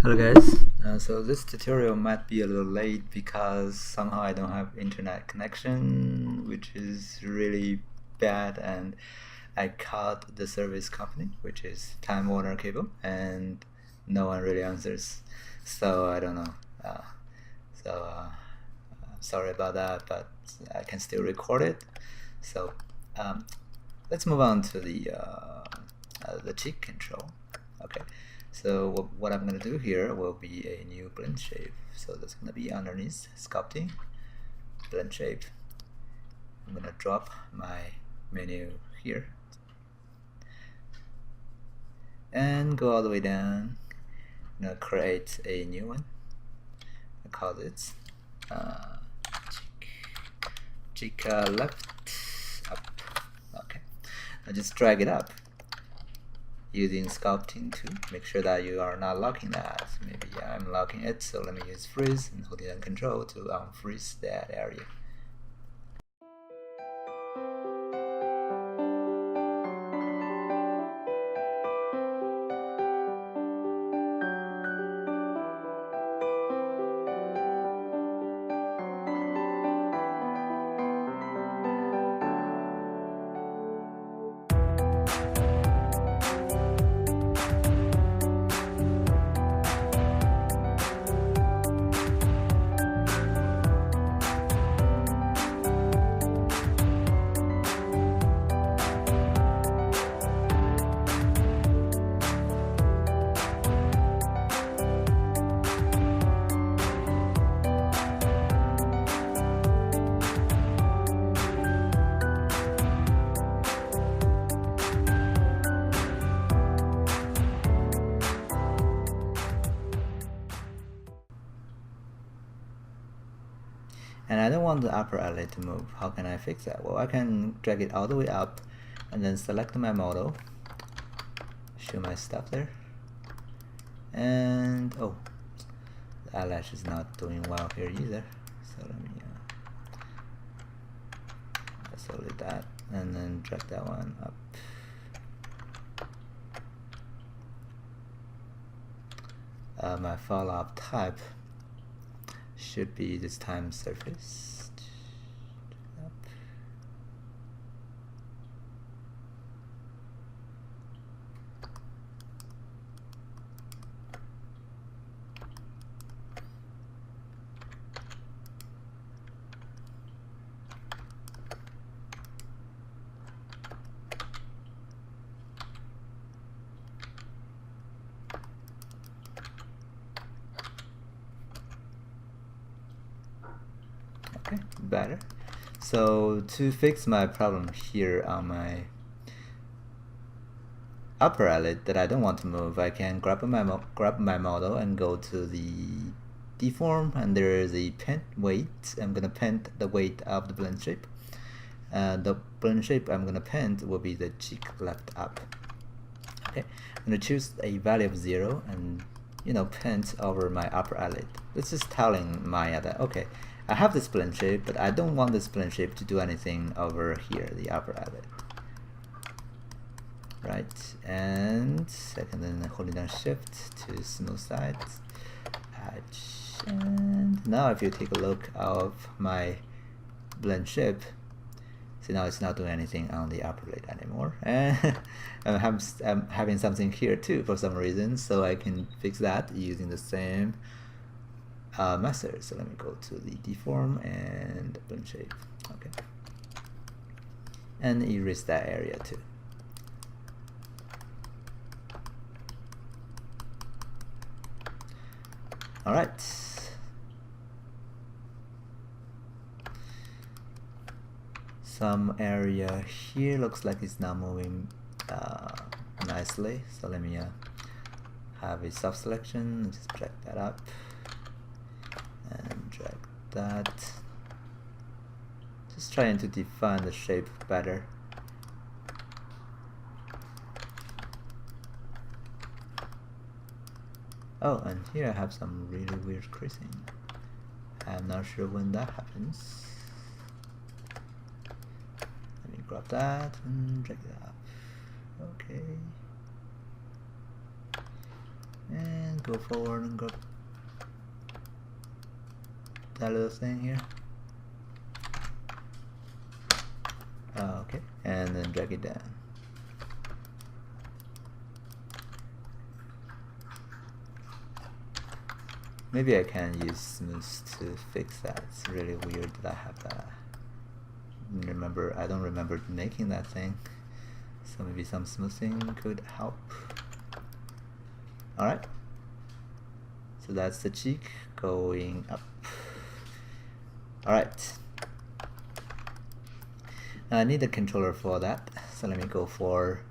Hello guys, so this tutorial might be a little late because somehow I don't have internet connection, which is really bad, and I called the service company, which is Time Warner Cable, and no one really answers, so I don't know. Sorry about that, but I can still record it. So let's move on to the cheek control. Okay. So what I'm going to do here will be a new blend shape. So that's going to be underneath sculpting, blend shape. I'm going to drop my menu here and go all the way down. I'm going to create a new one. I call it cheek left up. Okay, now just drag it up using sculpting to make sure that you are not locking that. Maybe I'm locking it, so let me use freeze and holding down control to unfreeze that area. And I don't want the upper eyelid to move. How can I fix that? Well, I can drag it all the way up and then select my model, show my stuff there, and oh, the eyelash is not doing well here either, so let me isolate that and then drag that one up. My follow-up type should be this time surface. Up. Okay, better. So to fix my problem here on my upper eyelid that I don't want to move, I can grab my model and go to the deform, and there is a paint weight. I'm gonna paint the weight of the blend shape. The blend shape I'm gonna paint will be the cheek left up. Okay, I'm gonna choose a value of 0 and paint over my upper eyelid. This is telling Maya that okay, I have this blend shape, but I don't want this blend shape to do anything over here, the upper eyelid. Right, and second, then holding down shift to smooth side, patch, and now if you take a look of my blend shape, see now it's not doing anything on the upper lid anymore, and I'm having something here too for some reason, so I can fix that using the same method. So let me go to the deform and blend shape. Okay, and erase that area too. All right. Some area here looks like it's not moving nicely, so let me have a soft selection, just drag that up and drag that, just trying to define the shape better. Oh, and here I have some really weird creasing. I'm not sure when that happens. Let me grab that and drag it up. Okay. go forward and grab that little thing here. Okay, and then drag it down. Maybe I can use smooth to fix that. It's really weird that I have that. I don't remember making that thing. So maybe some smoothing could help. Alright. So that's the cheek going up. Alright. Now I need a controller for that. So let me go for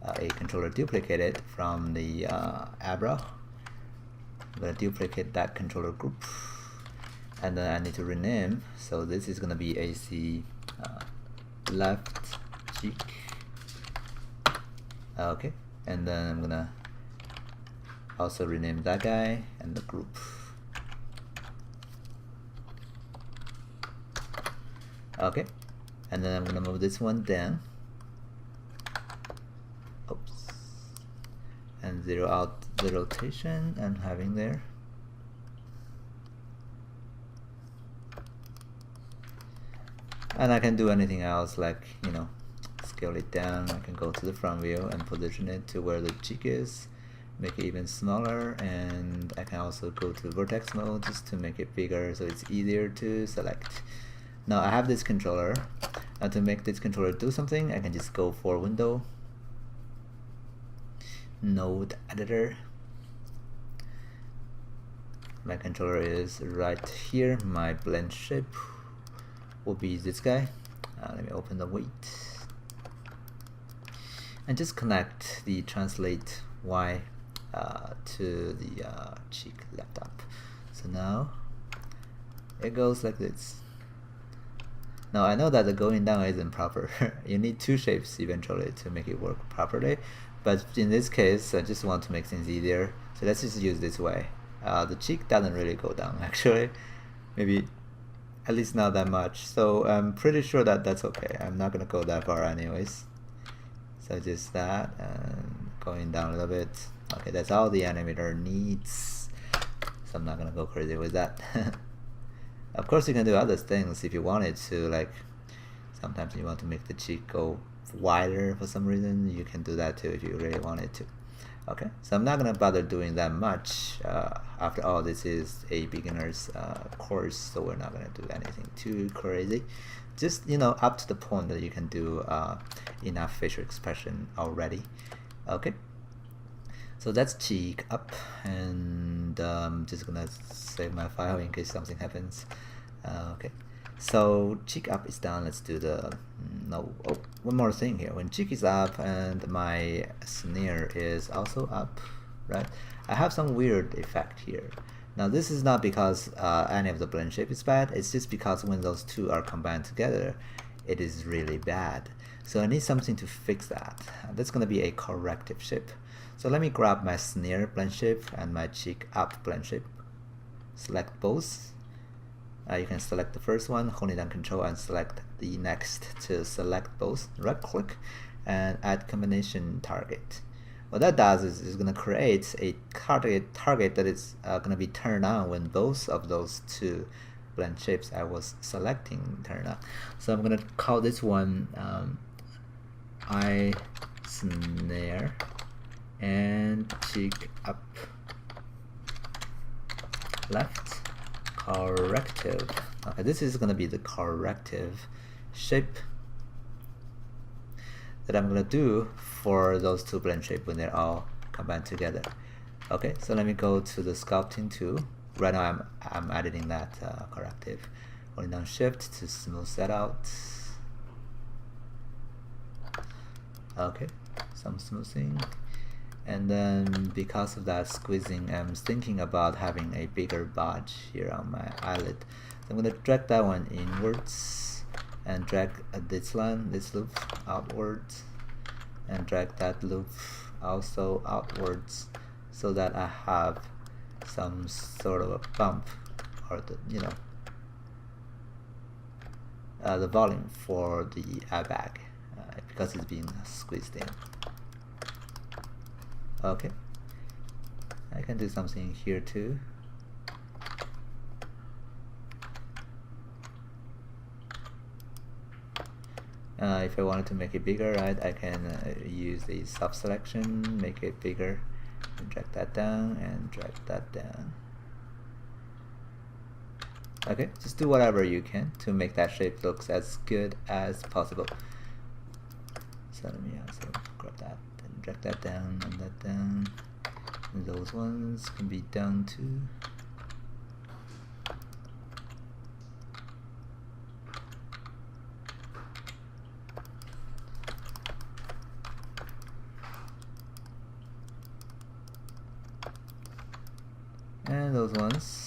a controller duplicated from the Abra. I'm going to duplicate that controller group. And then I need to rename. So this is going to be AC left cheek. Okay, and then I'm gonna also rename that guy and the group. Okay, and then I'm gonna move this one down. Oops. And zero out the rotation I'm having there. And I can do anything else, like, you know, scale it down. I can go to the front view and position it to where the cheek is, make it even smaller, and I can also go to vertex mode just to make it bigger so it's easier to select. Now I have this controller, and to make this controller do something, I can just go for Window, Node Editor. My controller is right here. My blend shape will be this guy. Let me open the weight and just connect the translate Y to the cheek left up. So now it goes like this. Now I know that the going down isn't proper. You need two shapes eventually to make it work properly, but in this case I just want to make things easier, so let's just use this way. The cheek doesn't really go down actually, maybe at least not that much, so I'm pretty sure that that's okay. I'm not gonna go that far anyways. So just that, and going down a little bit. Okay, that's all the animator needs, so I'm not gonna go crazy with that. Of course you can do other things if you wanted to, like sometimes you want to make the cheek go wider for some reason, you can do that too if you really wanted to. Okay, so I'm not gonna bother doing that much. After all, this is a beginner's course, so we're not gonna do anything too crazy. Just, you know, up to the point that you can do enough facial expression already. Okay, so that's cheek up, and I'm just gonna save my file in case something happens. Okay, so cheek up is done. Let's do the one more thing here. When cheek is up and my snare is also up, right, I have some weird effect here. Now this is not because any of the blend shape is bad, it's just because when those two are combined together, it is really bad. So I need something to fix that. That's going to be a corrective shape. So let me grab my snare blend shape and my cheek up blend shape. Select both. You can select the first one, hold it down Control, and select the next to select both. Right click and add combination target. What that does is it's going to create a target that is going to be turned on when both of those two blend shapes I was selecting turn on. So I'm going to call this one eye snare and cheek up left corrective. Okay, this is going to be the corrective shape that I'm going to do for those two blend shapes when they're all combined together. Okay, so let me go to the sculpting tool. Right now I'm editing that corrective. Holding down Shift to smooth that out. Okay, some smoothing. And then because of that squeezing, I'm thinking about having a bigger budge here on my eyelid. So I'm going to drag that one inwards and drag this loop outwards, and drag that loop also outwards, so that I have some sort of a bump, or the, you know, the volume for the eye bag because it's being squeezed in. Okay, I can do something here too. If I wanted to make it bigger, right, I can use the soft selection, make it bigger, and drag that down and drag that down. Okay, just do whatever you can to make that shape looks as good as possible. So let me also grab that and drag that down and that down. And those ones can be down too. And those ones.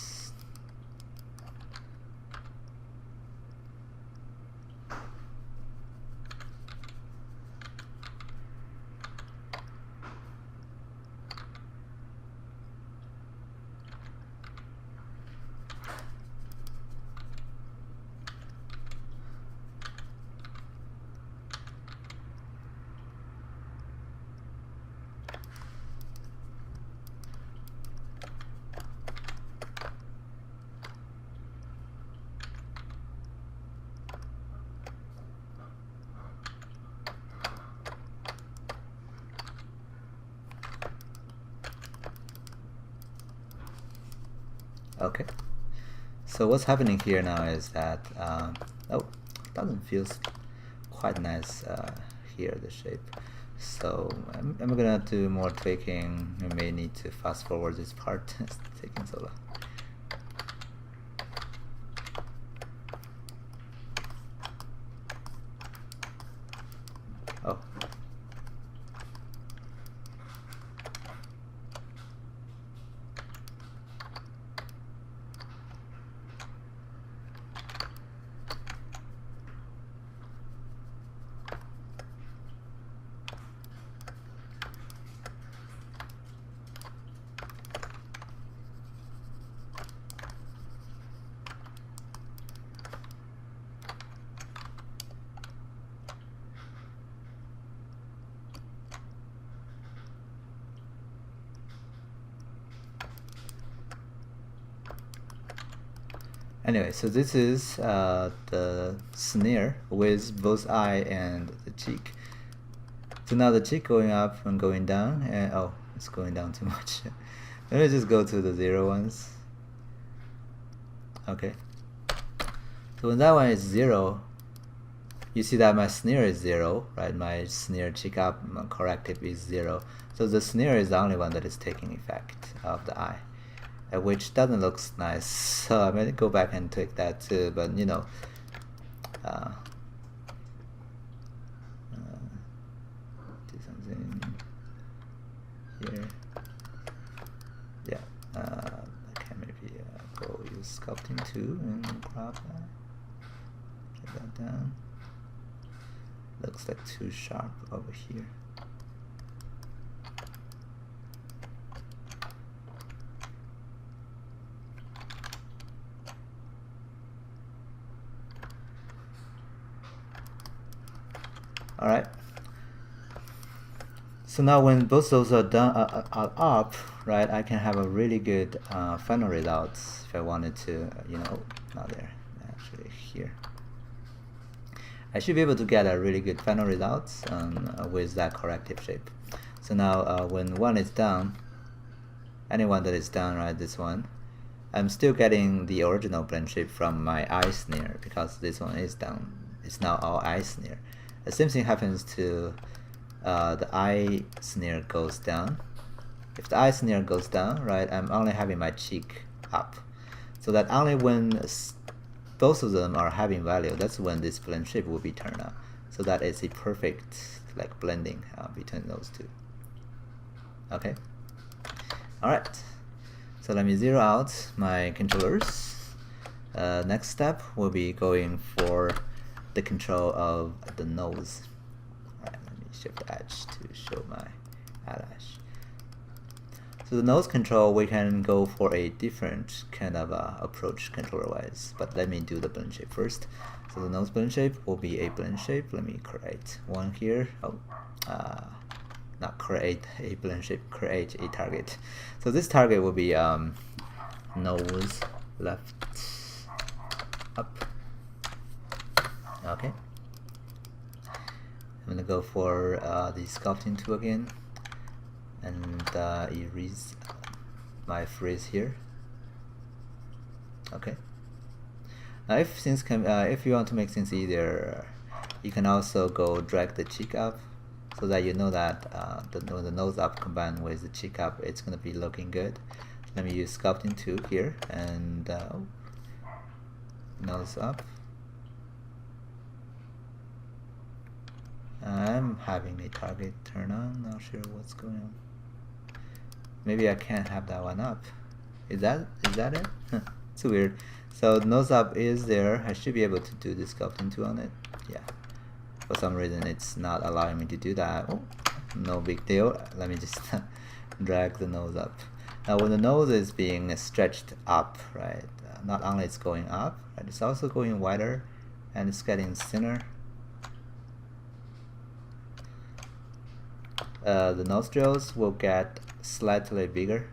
Okay, so what's happening here now is that, oh, doesn't feel quite nice here, the shape. So I'm gonna do more tweaking. I may need to fast forward this part. It's taking so long. Oh. Anyway, so this is the snare with both eye and the cheek. So now the cheek going up and going down, and oh, it's going down too much. Let me just go to the 0 ones. Okay. So when that one is 0, you see that my snare is 0, right? My snare cheek up, my corrective is 0. So the snare is the only one that is taking effect of the eye, which doesn't look nice. So I'm gonna go back and tweak that too, but you know, do something here. Yeah, okay, maybe go use sculpting too and grab that, get that down. Looks like too sharp over here. Alright, so now when both those are done, are up, right, I can have a really good final results if I wanted to, you know, not there, actually here. I should be able to get a really good final results with that corrective shape. So now when one is done, anyone that is done, right, this one, I'm still getting the original blend shape from my eye snare because this one is done. It's now all eye snare. The same thing happens to the eye snare goes down. If the eye snare goes down, right, I'm only having my cheek up. So that only when both of them are having value, that's when this blend shape will be turned on. So that is a perfect like blending between those two. Okay. Alright. So let me zero out my controllers. Next step will be going for the control of the nose. Alright, let me shift edge to show my eyelash. So the nose control, we can go for a different kind of approach controller-wise, but let me do the blend shape first. So the nose blend shape will be a blend shape. Let me create one here. Oh, not create a blend shape, create a target. So this target will be nose left up. Okay. I'm gonna go for the sculpting tool again and erase my freeze here. Okay. Now if you want to make things easier, you can also go drag the cheek up, so that you know that the nose up combined with the cheek up, it's gonna be looking good. Let me use sculpting tool here and nose up. I'm having a target turn on, not sure what's going on. Maybe I can't have that one up. Is that it? It's weird. So nose up is there. I should be able to do the sculpting tool on it. Yeah. For some reason it's not allowing me to do that. Oh, no big deal. Let me just drag the nose up. Now when the nose is being stretched up, right, not only it's going up, right, it's also going wider and it's getting thinner. The nostrils will get slightly bigger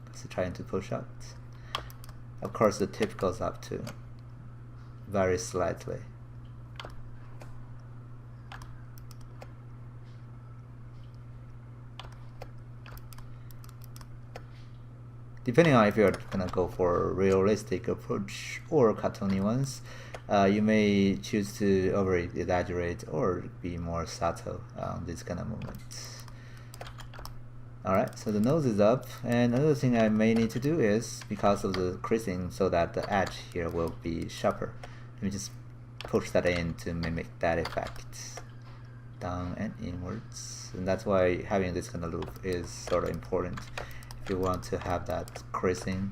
because it's trying to push out. Of course the tip goes up too, very slightly. Depending on if you're gonna go for a realistic approach or cartoony ones, you may choose to over exaggerate or be more subtle on this kind of movements. Alright, so the nose is up, and another thing I may need to do is, because of the creasing, so that the edge here will be sharper, let me just push that in to mimic that effect, down and inwards. And that's why having this kind of loop is sort of important if you want to have that creasing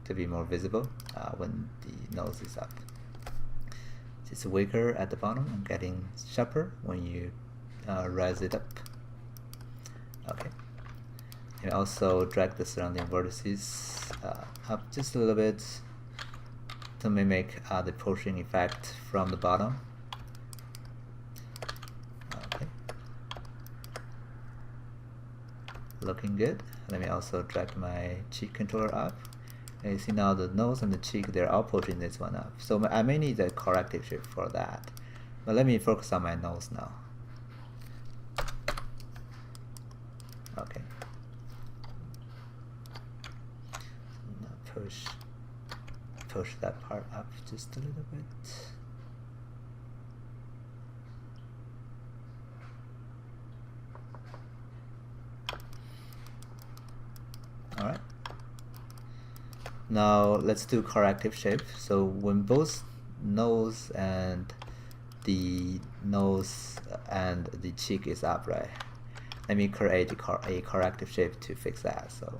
to be more visible when the nose is up. It's weaker at the bottom and getting sharper when you raise it up. Okay. And also drag the surrounding vertices up just a little bit to mimic the pushing effect from the bottom. Okay. Looking good. Let me also drag my cheek controller up. And you see now the nose and the cheek, they're all pushing this one up. So I may need a corrective shape for that. But let me focus on my nose now. Okay. Now push that part up just a little bit. Alright. Now let's do corrective shape. So when both nose and the cheek is up, right? Let me create a corrective shape to fix that. So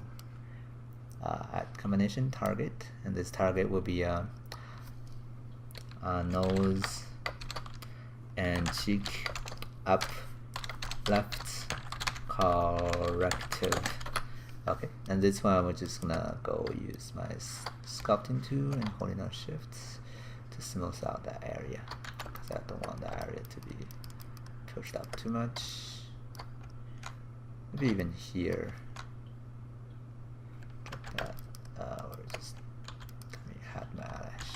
add combination target, and this target will be nose and cheek up, left, corrective. Okay, and this one we're just gonna go use my sculpting tool and holding down shift to smooth out that area, because I don't want that area to be pushed up too much. Maybe even here. That, or just let me have my eyelash.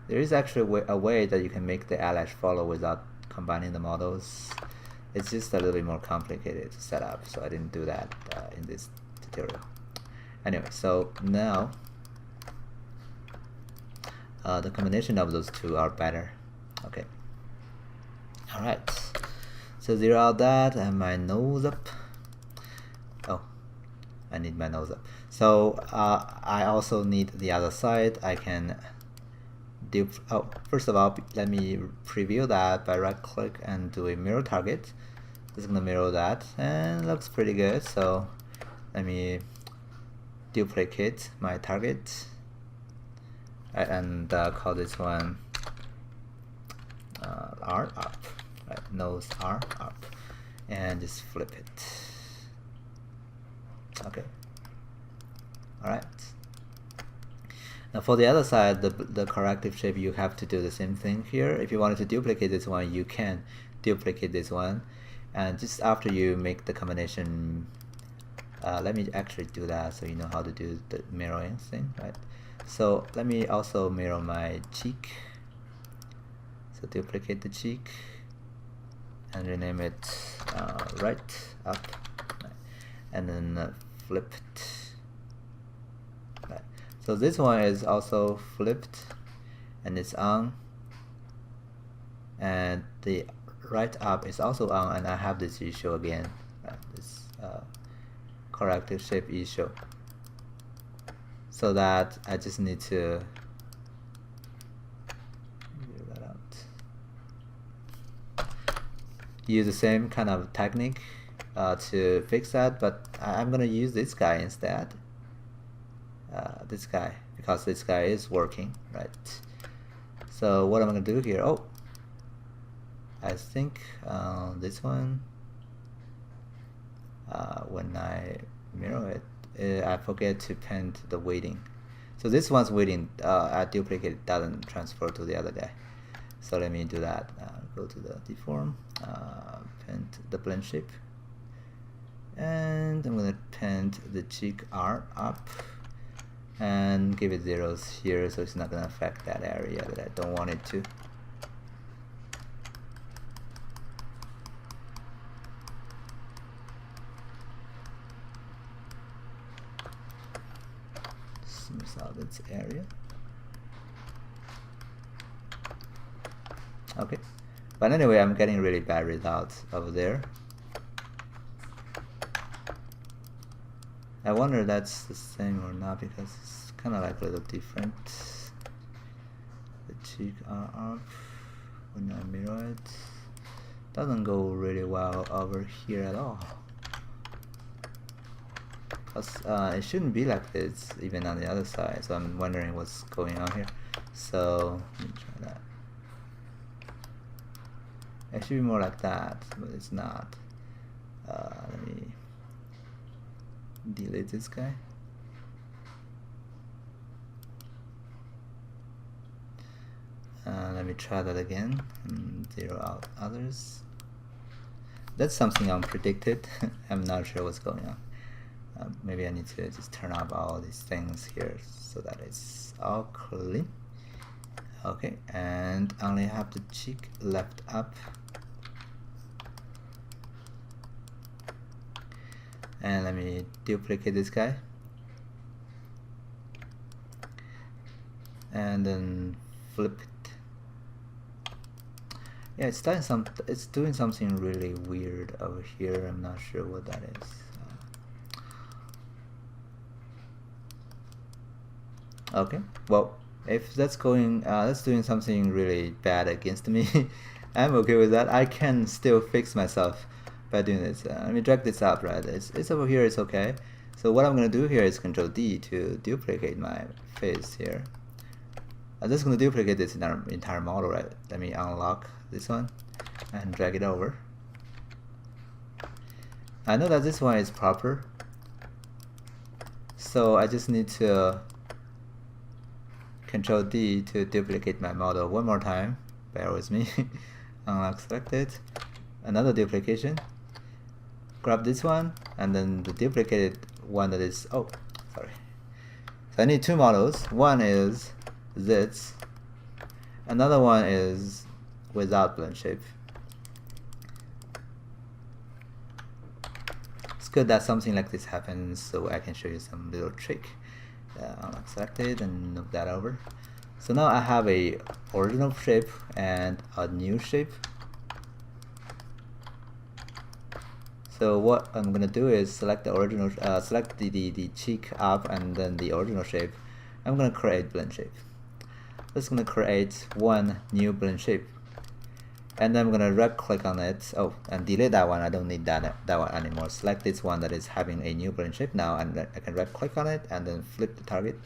There is actually a way that you can make the eyelash follow without combining the models. It's just a little bit more complicated to set up, so I didn't do that in this tutorial. Anyway, so now the combination of those two are better. Okay. Alright. So zero out that and my nose up. Oh, I need my nose up. So I also need the other side. I can do, first of all, let me preview that by right click and do a mirror target. It's gonna mirror that and looks pretty good. So let me duplicate my target and call this one R up, right? Nose R up, and just flip it. Okay. All right. Now for the other side, the corrective shape, you have to do the same thing here. If you wanted to duplicate this one, you can duplicate this one, and just after you make the combination, let me actually do that so you know how to do the mirroring thing, right? So let me also mirror my cheek. So duplicate the cheek and rename it right up, and then flip it. Right. So this one is also flipped and it's on, and the right up is also on, and I have this issue again, right? This corrective shape issue. So that I just need to figure that out. Use the same kind of technique to fix that, but I'm gonna use this guy instead. This guy, because this guy is working, right? So what I'm gonna do here, oh, I think this one, when I mirror it, I forget to paint the weighting. So this one's weighting, I duplicate, doesn't transfer to the other guy. So let me do that. Go to the deform, paint the blend shape, and I'm gonna paint the cheek R up and give it zeros here, so it's not gonna affect that area that I don't want it to. Smooth out its area. Okay, but anyway, I'm getting really bad results over there. I wonder if that's the same or not, because it's kind of like a little different. The cheek are up. When I mirror it, doesn't go really well over here at all. Because it shouldn't be like this even on the other side. So I'm wondering what's going on here. So let me try that. It should be more like that, but it's not. Let me delete this guy. Let me try that again and zero out others. That's something unpredicted. I'm not sure what's going on. Maybe I need to just turn off all these things here so that it's all clean. Okay, and only have the cheek left up. And let me duplicate this guy, and then flip it. Yeah, it's doing something really weird over here. I'm not sure what that is. Okay, well, if that's doing something really bad against me, I'm okay with that. I can still fix myself by doing this. Let me drag this up, right? It's over here, it's okay. So what I'm gonna do here is Control D to duplicate my face here. I'm just gonna duplicate this entire model, right? Let me unlock this one and drag it over. I know that this one is proper, so I just need to Control D to duplicate my model one more time. Bear with me. Unlock selected. Another duplication. Grab this one, and then the duplicated one that is, oh, sorry. So I need two models. One is this. Another one is without blend shape. It's good that something like this happens, so I can show you some little trick. Unlock selected and move that over. So now I have a original shape and a new shape. So what I'm gonna do is select the original, select the cheek up and then the original shape. I'm gonna create blend shape. Just gonna create one new blend shape, and then I'm gonna right click on it. Oh, and delete that one. I don't need that one anymore. Select this one that is having a new blend shape now, and I can right click on it and then flip the target.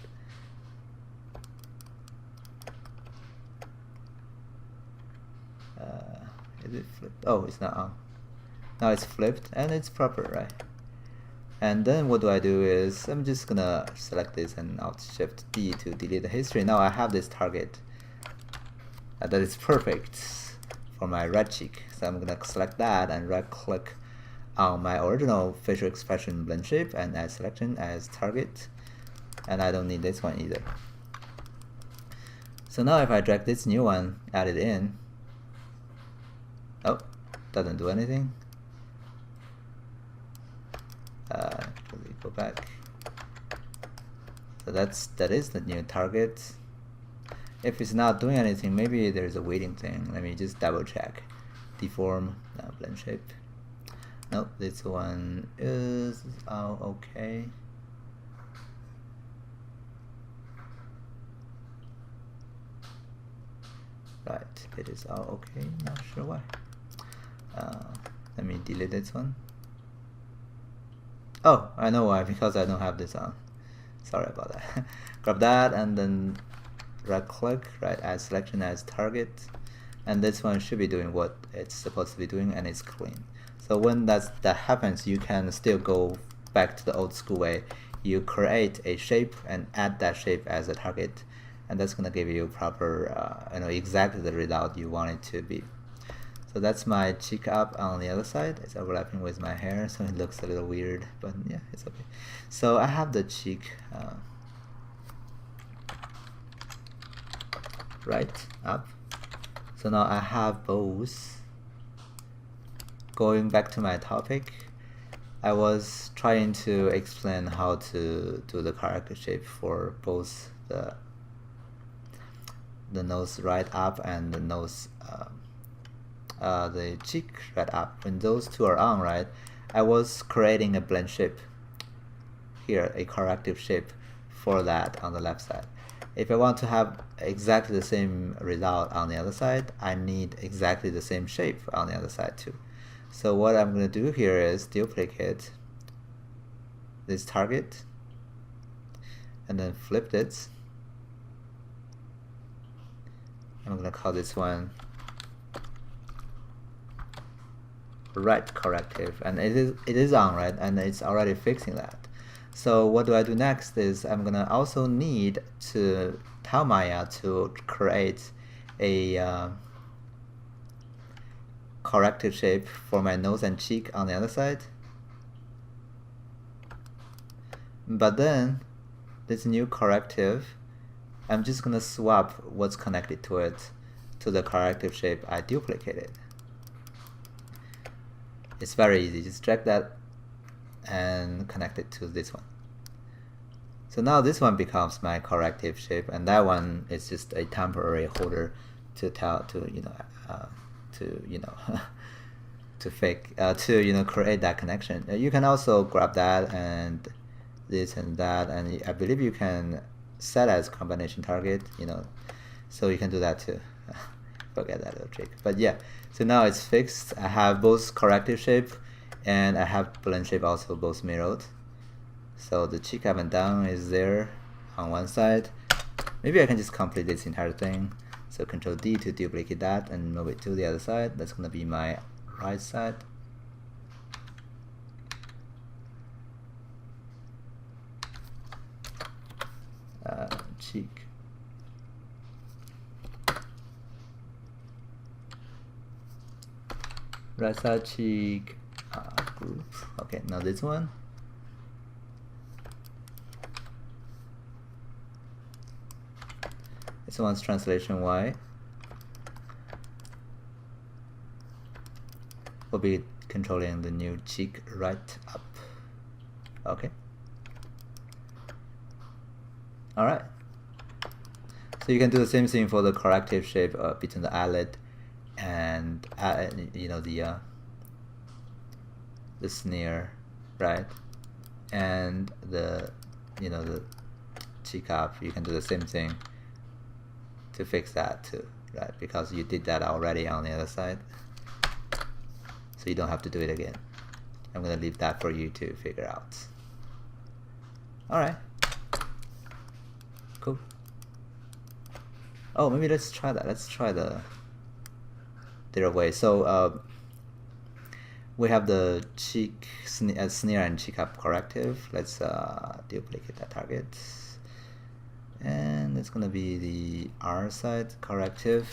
Is it flipped? Oh, it's not on. Now it's flipped and it's proper, right? And then what do I do is I'm just gonna select this and Alt Shift D to delete the history. Now I have this target that is perfect for my right cheek. So I'm gonna select that and right click on my original facial expression blend shape and add selection as target. And I don't need this one either. So now if I drag this new one, add it in, oh, doesn't do anything. Let me go back. So that is the new target. If it's not doing anything, maybe there's a waiting thing. Let me just double check. Deform, blend shape. Nope, this one is okay. Right, it is all okay. Not sure why. Let me delete this one. Oh, I know why, because I don't have this on. Sorry about that. Grab that and then right click, right, add selection as target, and this one should be doing what it's supposed to be doing, and it's clean. So when that happens, you can still go back to the old school way. You create a shape and add that shape as a target, and that's gonna give you proper, exactly the result you want it to be. So that's my cheek up on the other side. It's overlapping with my hair, so it looks a little weird, but yeah, it's okay. So I have the cheek right up. So now I have both. Going back to my topic, I was trying to explain how to do the corrective shape for both the nose right up and the nose the cheek right up. When those two are on, right, I was creating a blend shape here, a corrective shape for that on the left side. If I want to have exactly the same result on the other side, I need exactly the same shape on the other side too. So what I'm going to do here is duplicate this target and then flip it. I'm going to call this one right corrective, and it is on, right, and it's already fixing that. So what do I do next is I'm gonna also need to tell Maya to create a corrective shape for my nose and cheek on the other side. But then this new corrective, I'm just gonna swap what's connected to it to the corrective shape I duplicated. It's very easy, just drag that and connect it to this one. So now this one becomes my corrective shape, and that one is just a temporary holder to create that connection. You can also grab that and this and that, and I believe you can set as combination target, so you can do that too. Forget that little trick. But yeah, so now it's fixed. I have both corrective shape and I have blend shape also both mirrored. So the cheek up and down is there on one side. Maybe I can just complete this entire thing. So Control D to duplicate that and move it to the other side. That's gonna be my right side. Cheek. Right side cheek group. Okay, now this one. This one's translation Y will be controlling the new cheek right up. Okay. All right. So you can do the same thing for the corrective shape between the eyelid and the sneer, right, and the cheek up. You can do the same thing to fix that too, right, because you did that already on the other side, so you don't have to do it again. I'm gonna leave that for you to figure out. All right, cool. Oh, maybe let's try that. Let's try the other way. So we have the cheek sneer and cheek up corrective. Let's duplicate that target, and it's gonna be the R side corrective.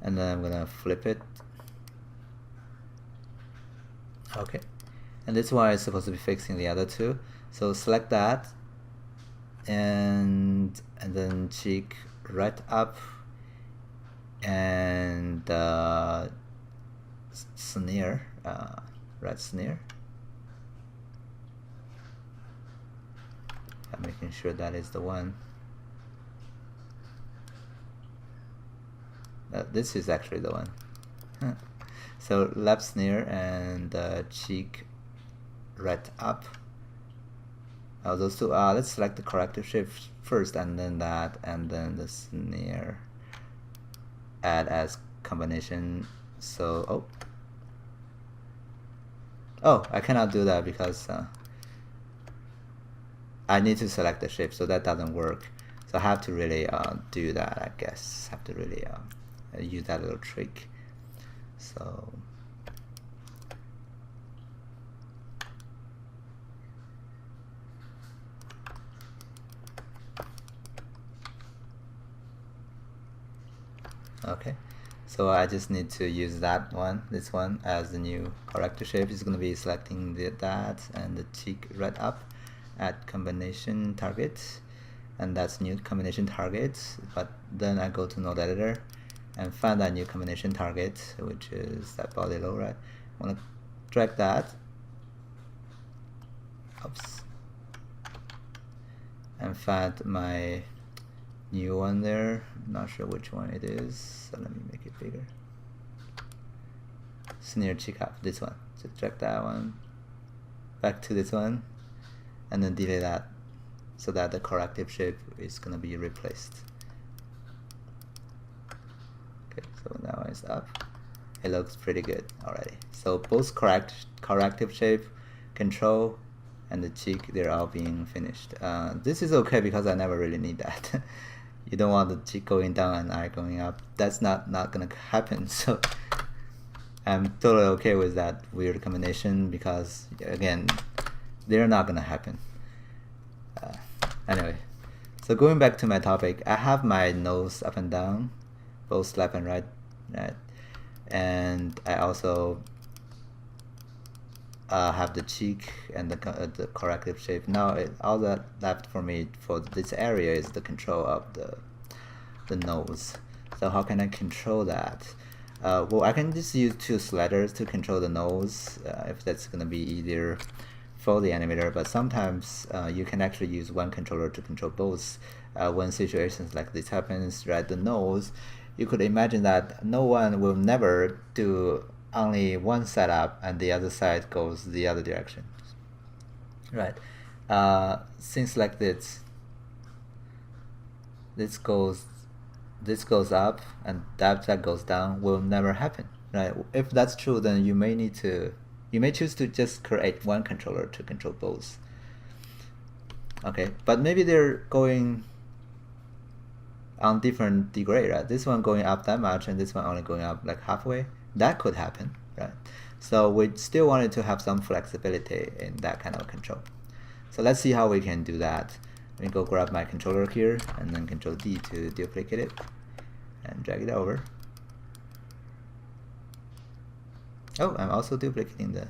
And then I'm gonna flip it. Okay, and this one is supposed to be fixing the other two. So select that, and then cheek right up, and sneer, right sneer. I'm making sure that is the one. This is actually the one. So left sneer and cheek right up. Those two. Let's select the corrective shape first, and then that, and then the sneer. Add as combination. So oh, I cannot do that because I need to select the shape, so that doesn't work. So I have to really do that. I guess have to really use that little trick. So okay, so I just need to use that one, this one, as the new corrective shape. It's going to be selecting that and the cheek right up, add combination target, and that's new combination target. But then I go to node editor and find that new combination target, which is that body low, right? I want to drag that, oops, and find my new one there. Not sure which one it is, so let me make it bigger. Sneer cheek up, this one. Just drag that one back to this one, and then delete that, so that the corrective shape is gonna be replaced. Okay, so now it's up. It looks pretty good already. So both corrective shape, control, and the cheek, they're all being finished. This is okay because I never really need that. You don't want the cheek going down and eye going up. That's not gonna happen. So I'm totally okay with that weird combination because again, they're not gonna happen. Anyway, so going back to my topic, I have my nose up and down, both left and right, and I also have the cheek and the corrective shape. Now all that left for me for this area is the control of the nose. So how can I control that? Well, I can just use two sliders to control the nose if that's gonna be easier for the animator, but sometimes you can actually use one controller to control both. When situations like this happens, right, the nose, you could imagine that no one will never do only one side up and the other side goes the other direction, right? Since like this goes up and that goes down, will never happen, right? If that's true, then you may choose to just create one controller to control both. Okay, but maybe they're going on different degree, right? This one going up that much and this one only going up like halfway. That could happen, right? So we still wanted to have some flexibility in that kind of control. So let's see how we can do that. Let me go grab my controller here and then Control D to duplicate it and drag it over. Oh, I'm also duplicating the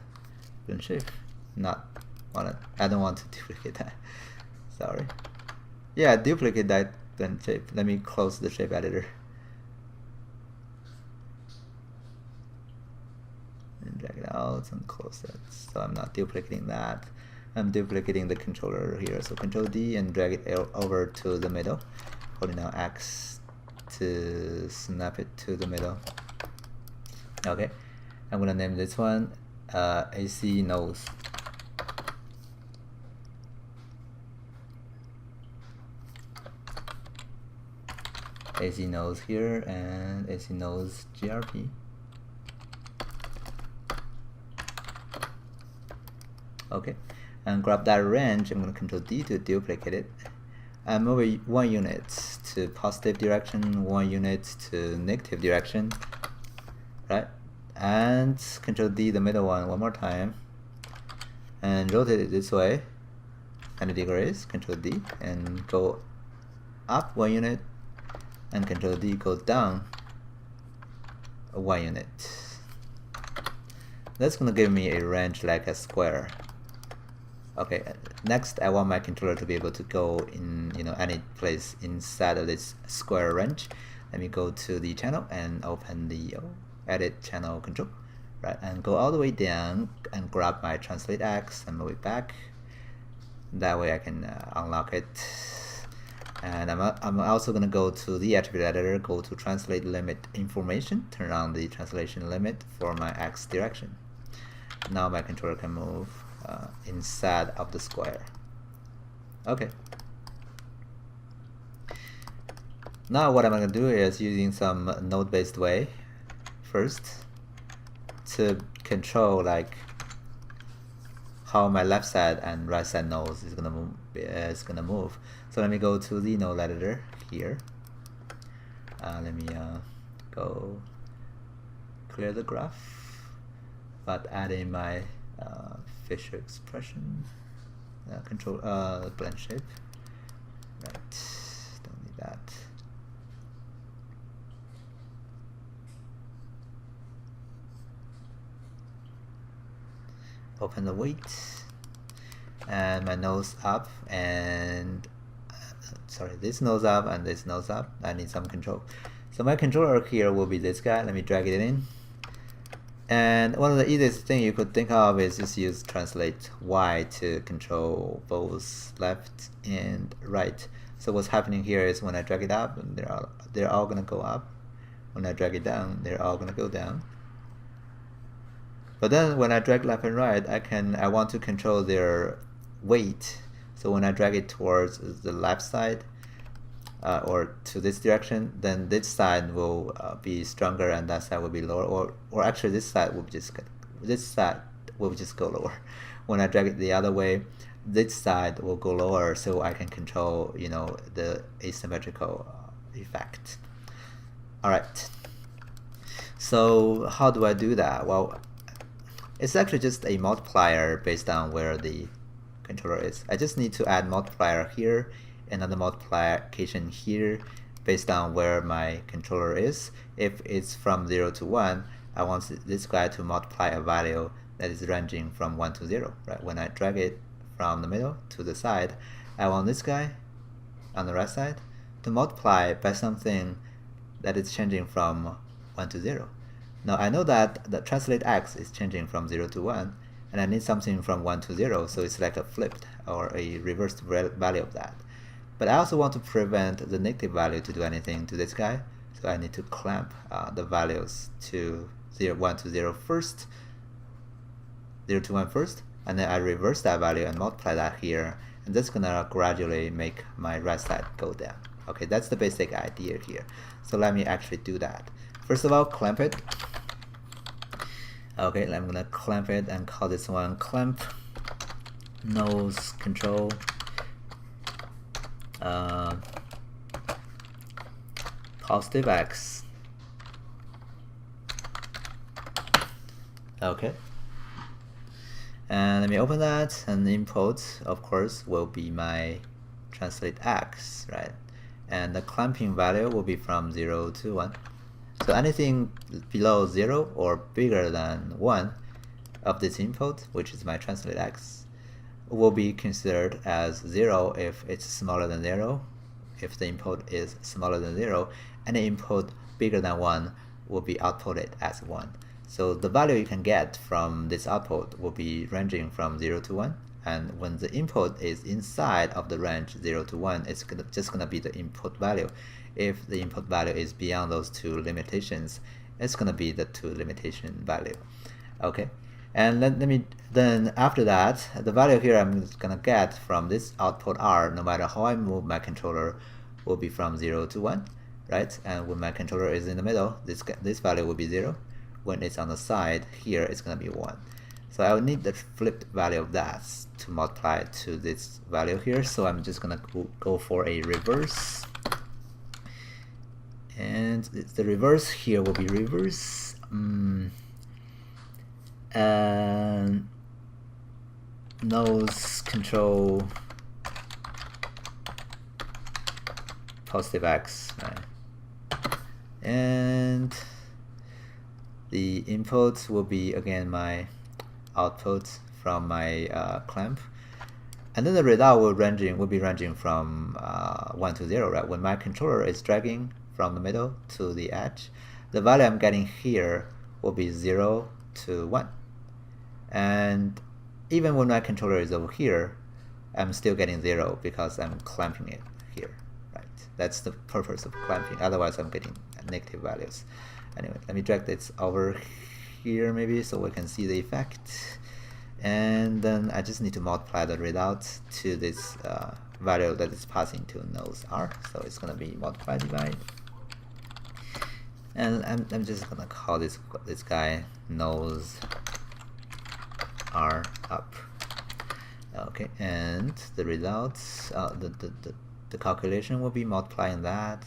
blend shape. I don't want to duplicate that. Sorry. Yeah, duplicate that blend shape. Let me close the shape editor. And drag it out and close it. So I'm not duplicating that. I'm duplicating the controller here. So Control D and drag it over to the middle. Holding down X to snap it to the middle. Okay. I'm gonna name this one AC nose. AC nose here and AC nose GRP. Okay, and grab that range. I'm gonna Control D to duplicate it and move it 1 unit to positive direction, 1 unit to negative direction, right? And Control D, the middle one more time, and rotate it this way 90 degrees, Control D, and go up 1 unit, and Control D, go down 1 unit. That's gonna give me a range like a square. Okay, next I want my controller to be able to go in, any place inside of this square range. Let me go to the channel and open the edit channel control, right? And go all the way down and grab my translate X and move it back. That way I can unlock it. And I'm also gonna go to the attribute editor, go to translate limit information, turn on the translation limit for my X direction. Now my controller can move inside of the square. Okay. Now what I'm going to do is using some node-based way first to control like how my left side and right side nodes is gonna move. So let me go to the node editor here. Let me go clear the graph, but add in my Fisher expression, control blend shape. Right, don't need that. Open the weight, and my nose up, and sorry, this nose up and this nose up. I need some control. So my controller here will be this guy. Let me drag it in. And one of the easiest thing you could think of is just use translate Y to control both left and right. So what's happening here is when I drag it up, and they're all gonna go up. When I drag it down, they're all gonna go down. But then when I drag left and right, I want to control their weight. So when I drag it towards the left side or to this direction, then this side will be stronger and that side will be lower, or actually this side will just go lower. When I drag it the other way, this side will go lower, so I can control the asymmetrical effect. All right. So how do I do that? Well, it's actually just a multiplier based on where the controller is. I just need to add multiplier here, another multiplication here based on where my controller is. If it's from 0 to 1, I want this guy to multiply a value that is ranging from 1 to 0. Right? When I drag it from the middle to the side, I want this guy on the right side to multiply by something that is changing from 1 to 0. Now I know that the translate X is changing from 0 to 1, and I need something from 1 to 0, so it's like a flipped or a reversed value of that. But I also want to prevent the negative value to do anything to this guy, so I need to clamp the values to 1 to 0 first, 0 to 1 first, and then I reverse that value and multiply that here, and that's gonna gradually make my right side go down. Okay, that's the basic idea here. So let me actually do that. First of all, clamp it. Okay, I'm gonna clamp it and call this one clamp nose control positive X. Okay, and let me open that, and the input of course will be my translate X, right? And the clamping value will be from 0 to 1. So anything below 0 or bigger than 1 of this input, which is my translate X, will be considered as 0 if it's smaller than 0. If the input is smaller than 0, any input bigger than 1 will be outputted as 1. So the value you can get from this output will be ranging from 0 to 1. And when the input is inside of the range 0 to 1, it's just going to be the input value. If the input value is beyond those two limitations, it's going to be the two limitation value. Okay, and then after that, the value here I'm going to get from this output R, no matter how I move my controller, will be from 0 to 1, right? And when my controller is in the middle, this value will be 0. When it's on the side here, it's going to be 1. So I will need the flipped value of that to multiply to this value here. So I'm just going to go for a reverse and the reverse here will be reverse. And nose control positive X, right? And the input will be again my output from my clamp, and then the result will be ranging from 1 to 0, right? When my controller is dragging from the middle to the edge, the value I'm getting here will be 0 to 1. And even when my controller is over here, I'm still getting 0 because I'm clamping it here, right? That's the purpose of clamping. Otherwise, I'm getting negative values. Anyway, let me drag this over here maybe so we can see the effect. And then I just need to multiply the result to this value that is passing to nose R. So it's going to be multiply divide. And I'm just going to call this guy nose R up. Okay, and the results, the calculation will be multiplying that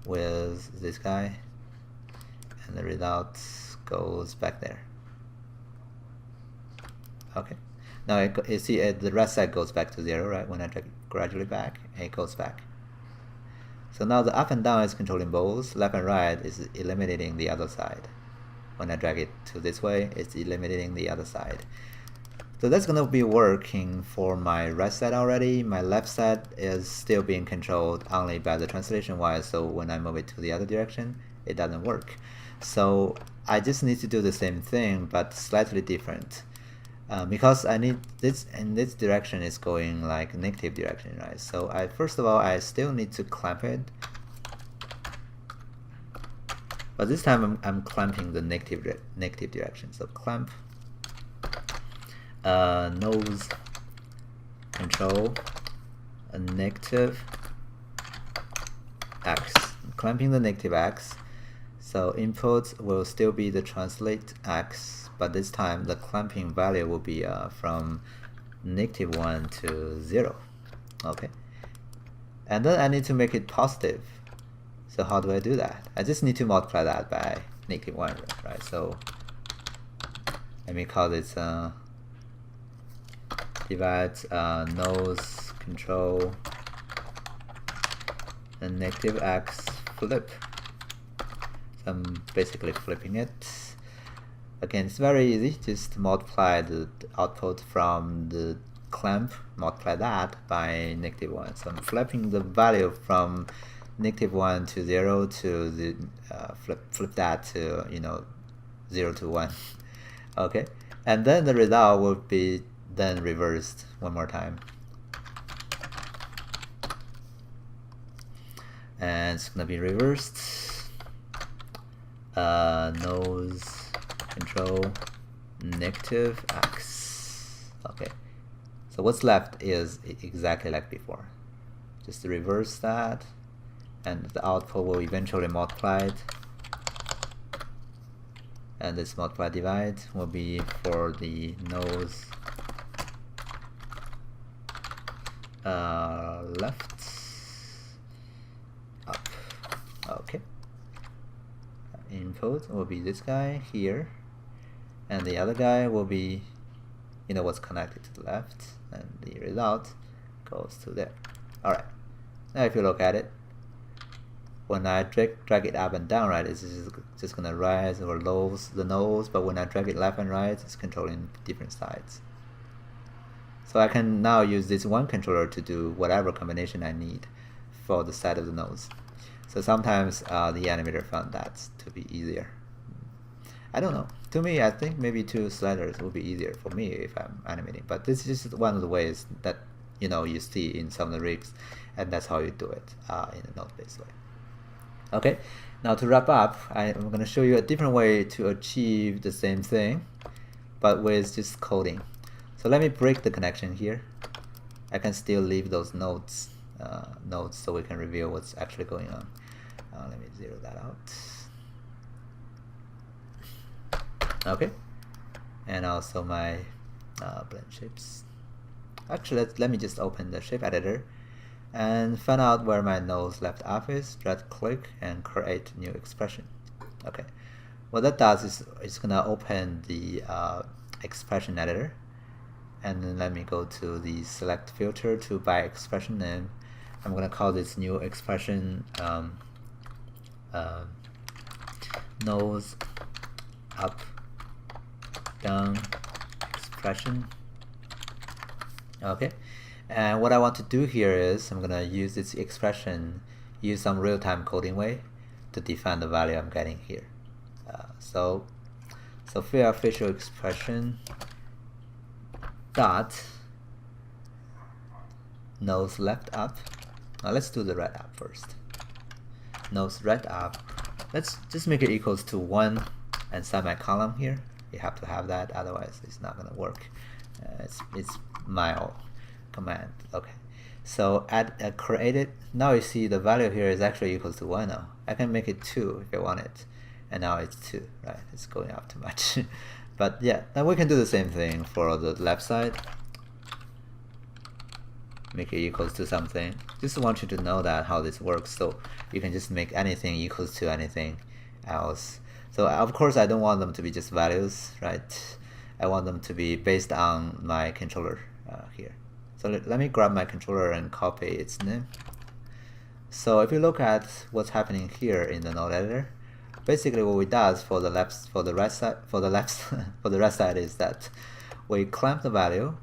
with this guy, and the result goes back there. Okay, now you see the right side goes back to 0, right? When I drag it gradually back, it goes back. So now the up and down is controlling both, left and right is eliminating the other side. When I drag it to this way, it's eliminating the other side. So that's going to be working for my right side already. My left side is still being controlled only by the translation wire, so when I move it to the other direction, it doesn't work. So I just need to do the same thing, but slightly different. Because I need this, and this direction is going like negative direction, right? So first of all, I still need to clamp it. But this time I'm clamping the negative direction. So clamp nose control a negative X. I'm clamping the negative X. So input will still be the translate X, but this time the clamping value will be from -1 to 0. Okay. And then I need to make it positive. So how do I do that? I just need to multiply that by -1, right? So let me call this divide nose control and -X flip. So I'm basically flipping it. Again, it's very easy. Just multiply the output from the clamp, multiply that by -1. So I'm flipping the value from -1 to 0 to the flip that to 0 to 1. Okay, and then the result will be then reversed one more time, and it's gonna be reversed. Nose control -X. Okay, so what's left is exactly like before. Just reverse that, and the output will eventually multiply it, and this multiply divide will be for the nose left up. Okay, input will be this guy here, and the other guy will be what's connected to the left, and the result goes to there. Alright, now if you look at it, when I drag it up and down, right, it's just gonna rise or lower the nose, but when I drag it left and right, it's controlling different sides. So I can now use this one controller to do whatever combination I need for the side of the nose. So sometimes the animator found that to be easier. I don't know. To me, I think maybe 2 sliders would be easier for me if I'm animating. But this is just one of the ways that you see in some of the rigs, and that's how you do it in a node-based way. Okay, now to wrap up, I'm going to show you a different way to achieve the same thing, but with just coding. So let me break the connection here. I can still leave those nodes so we can reveal what's actually going on. Let me zero that out. Okay, and also my blend shapes. Actually, let me just open the shape editor, and find out where my nodes left off is, right click and create new expression. Okay, what that does is it's gonna open the expression editor, and then let me go to the select filter to by expression name. I'm gonna call this new expression nodes up down expression. Okay, and what I want to do here is I'm gonna use this expression, use some real-time coding way to define the value I'm getting here. So for official expression dot nodes left up. Now let's do the right up first. Nodes right up. Let's just make it equals to 1 and semicolon here. You have to have that, otherwise it's not gonna work. It's my command. Okay, so add created. Now you see the value here is actually equals to 1 now. I can make it 2 if I want it, and now it's 2, right? It's going up too much. But yeah, then we can do the same thing for the left side. Make it equals to something. Just want you to know that how this works, so you can just make anything equals to anything else. So of course I don't want them to be just values, right? I want them to be based on my controller here. So let me grab my controller and copy its name. So if you look at what's happening here in the node editor, basically what we does for the right side is that we clamp the value,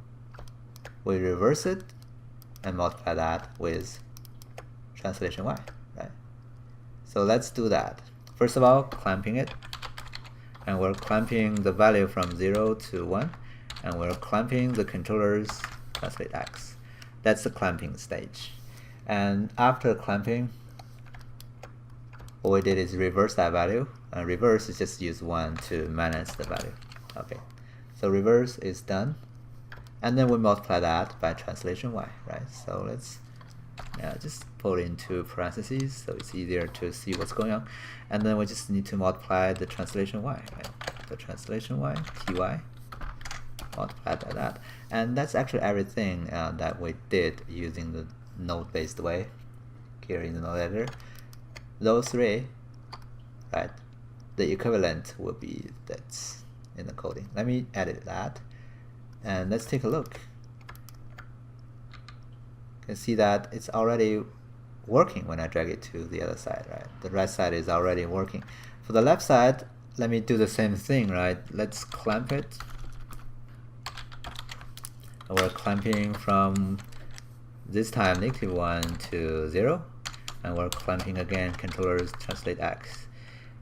we reverse it, and multiply that with translation y, right? So let's do that. First of all, clamping it, and we're clamping the value from 0 to 1, and we're clamping the controller's translate x. That's the clamping stage. And after clamping, what we did is reverse that value, and reverse is just use 1 to minus the value. Okay, so reverse is done, and then we multiply that by translation y, right? So let's just put it into parentheses so it's easier to see what's going on, and then we just need to multiply the translation y, right? The translation y, ty, multiply by that, and that's actually everything that we did using the node-based way here in the node editor. Those three, right? The equivalent will be that's in the coding. Let me edit that, and let's take a look. You can see that it's already working when I drag it to the other side, right? The right side is already working. For the left side, let me do the same thing, right? Let's clamp it. We're clamping from this time -1 to 0, and we're clamping again controllers translate x.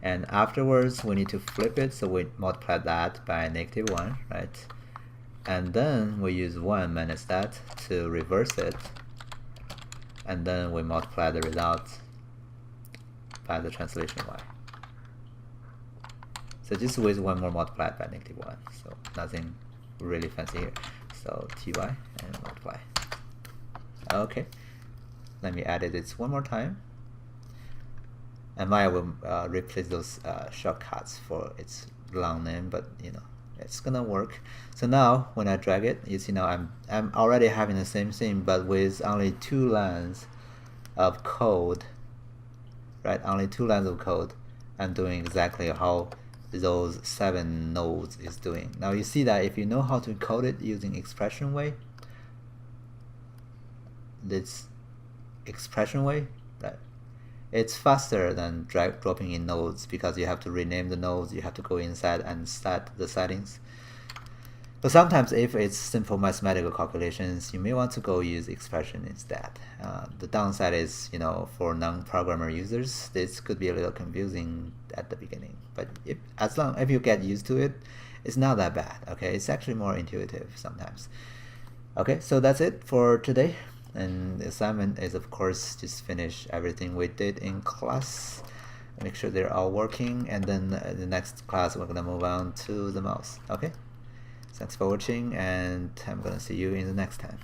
And afterwards we need to flip it, so we multiply that by -1, right? And then we use 1 minus that to reverse it, and then we multiply the result by the translation y. So just with one more multiplied by -1, so nothing really fancy here. So ty and multiply. Okay, let me edit it one more time, and Maya will replace those shortcuts for its long name, but you know, it's gonna work. So now when I drag it, you see now I'm already having the same thing, but with only 2 lines of code, right? Only 2 lines of code. I'm doing exactly how those 7 nodes is doing. Now you see that if you know how to code it using expression way, this expression way, right? It's faster than dropping in nodes, because you have to rename the nodes, you have to go inside and set the settings. But sometimes if it's simple mathematical calculations, you may want to go use expression instead. The downside is, you know, for non-programmer users, this could be a little confusing at the beginning. But if you get used to it, it's not that bad. Okay, it's actually more intuitive sometimes. Okay, so that's it for today. And the assignment is, of course, just finish everything we did in class, make sure they're all working, and then the next class we're gonna move on to the mouse. Okay, thanks for watching, and I'm gonna see you in the next time.